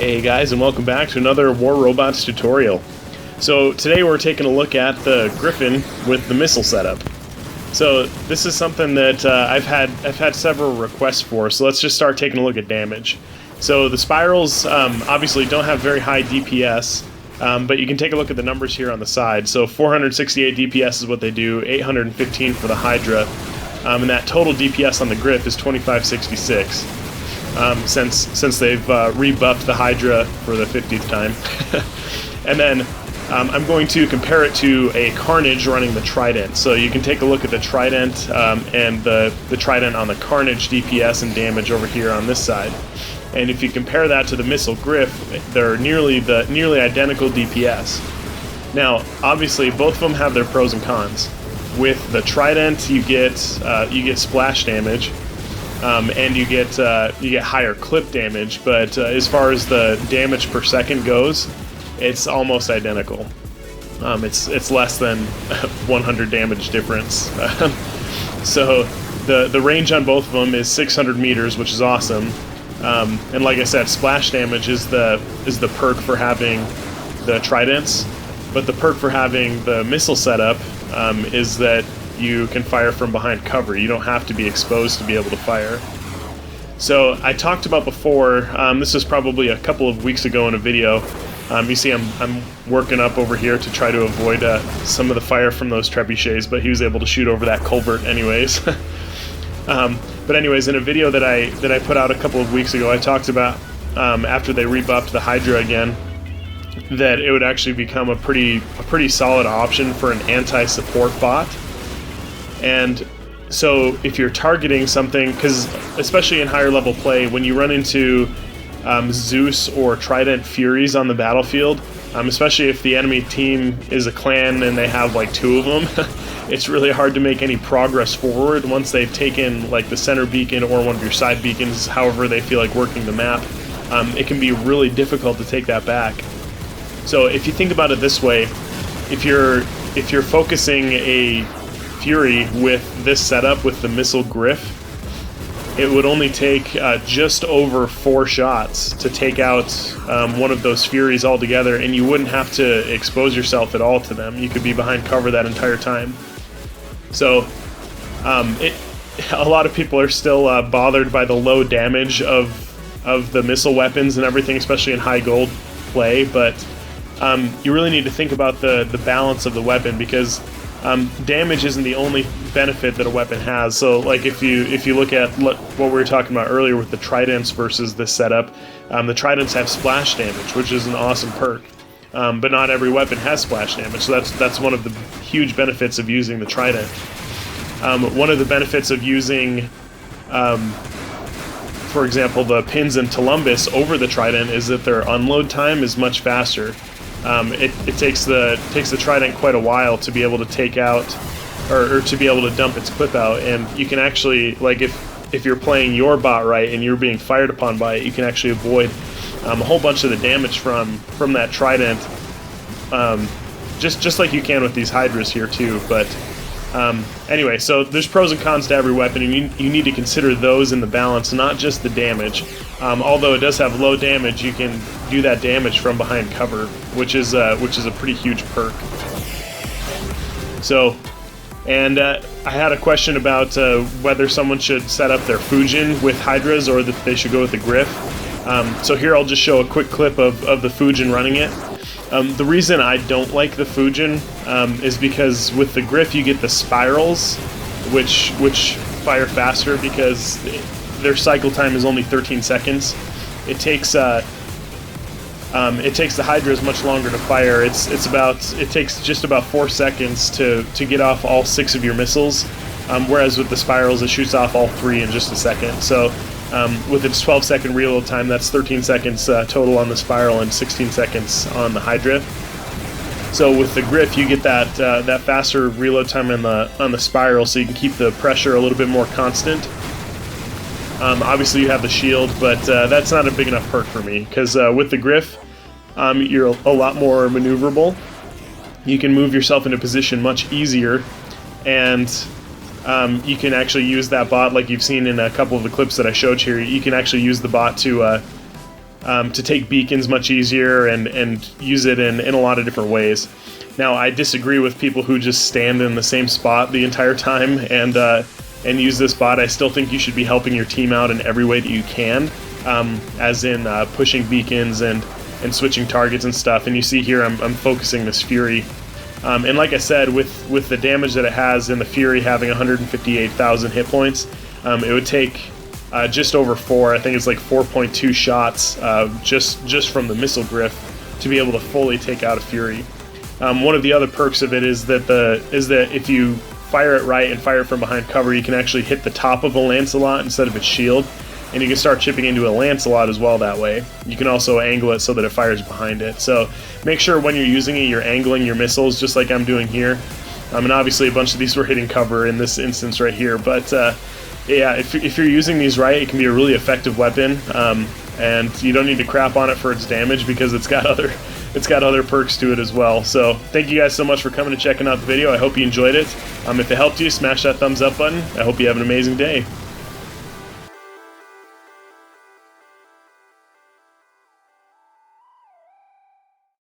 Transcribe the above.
Hey guys, and welcome back to another War Robots tutorial. So today we're taking a look at the Griffin with the missile setup. So this is something that I've had several requests for, so let's just start taking a look at damage. So the spirals obviously don't have very high DPS, but you can take a look at the numbers here on the side. So 468 DPS is what they do, 815 for the Hydra, and that total DPS on the Grif is 2566. Since they've rebuffed the Hydra for the 50th time. And then I'm going to compare it to a Carnage running the Trident. So you can take a look at the Trident and the Trident on the Carnage DPS and damage over here on this side. And if you compare that to the missile Grif, they're nearly identical DPS. Now, obviously, both of them have their pros and cons. With the Trident, you get splash damage. And you get higher clip damage, but as far as the damage per second goes, it's almost identical. It's less than 100 damage difference. So the range on both of them is 600 meters, which is awesome. And like I said, splash damage is the perk for having the Tridents, but the perk for having the missile setup is that you can fire from behind cover. You don't have to be exposed to be able to fire. So I talked about before, this was probably a couple of weeks ago in a video. You see I'm working up over here to try to avoid some of the fire from those trebuchets, but he was able to shoot over that culvert anyways. But anyways, in a video that I put out a couple of weeks ago, I talked about after they rebuffed the Hydra again, that it would actually become a pretty solid option for an anti-support bot. And so if you're targeting something, because especially in higher level play, when you run into Zeus or Trident Furies on the battlefield, especially if the enemy team is a clan and they have like two of them, it's really hard to make any progress forward once they've taken like the center beacon or one of your side beacons, however they feel like working the map. It can be really difficult to take that back. So if you think about it this way, if you're focusing a Fury with this setup with the missile Grif, it would only take just over 4 shots to take out one of those Furies altogether, and you wouldn't have to expose yourself at all to them. You could be behind cover that entire time. So a lot of people are still bothered by the low damage of the missile weapons and everything, especially in high gold play, but you really need to think about the balance of the weapon, because damage isn't the only benefit that a weapon has. So like if you look at what we were talking about earlier with the Tridents versus this setup, the Tridents have splash damage, which is an awesome perk, but not every weapon has splash damage, so that's one of the huge benefits of using the Trident. One of the benefits of using for example the pins and Columbus over the Trident is that their unload time is much faster. It takes the Trident quite a while to be able to take out, or to be able to dump its clip out, and you can actually, like if you're playing your bot right and you're being fired upon by it, you can actually avoid a whole bunch of the damage from that Trident, just like you can with these Hydras here too. But anyway, so there's pros and cons to every weapon, and you need to consider those in the balance, not just the damage. Although it does have low damage, you can do that damage from behind cover, which is a pretty huge perk. So, and I had a question about whether someone should set up their Fujin with Hydras or that they should go with the Grif. So here I'll just show a quick clip of the Fujin running it. The reason I don't like the Fujin is because with the Grif you get the spirals, which fire faster because their cycle time is only 13 seconds. It takes the Hydras much longer to fire. It takes just about 4 seconds to get off all 6 of your missiles, whereas with the spirals it shoots off all 3 in just a second. So with its 12-second reload time, that's 13 seconds total on the spiral and 16 seconds on the Hydra. So with the Grif, you get that faster reload time on the spiral, so you can keep the pressure a little bit more constant. Obviously you have the shield, but that's not a big enough perk for me, because with the Grif, you're a lot more maneuverable. You can move yourself into position much easier, and you can actually use that bot, like you've seen in a couple of the clips that I showed here. You can actually use the bot to to take beacons much easier and use it in a lot of different ways. Now, I disagree with people who just stand in the same spot the entire time and use this bot. I still think you should be helping your team out in every way that you can, as in pushing beacons and switching targets and stuff. And you see here I'm focusing this Fury. And like I said, with the damage that it has and the Fury having 158,000 hit points, it would take just over 4, I think it's like 4.2 shots just from the missile Grif to be able to fully take out a Fury. One of the other perks of it is that if you fire it right and fire it from behind cover, you can actually hit the top of a Lancelot instead of its shield, and you can start chipping into a Lancelot as well that way. You can also angle it so that it fires behind it. So make sure when you're using it, you're angling your missiles just like I'm doing here. And obviously a bunch of these were hitting cover in this instance right here, but yeah, if you're using these right, it can be a really effective weapon, and you don't need to crap on it for its damage because it's got other perks to it as well. So thank you guys so much for coming and checking out the video. I hope you enjoyed it. If it helped you, smash that thumbs up button. I hope you have an amazing day.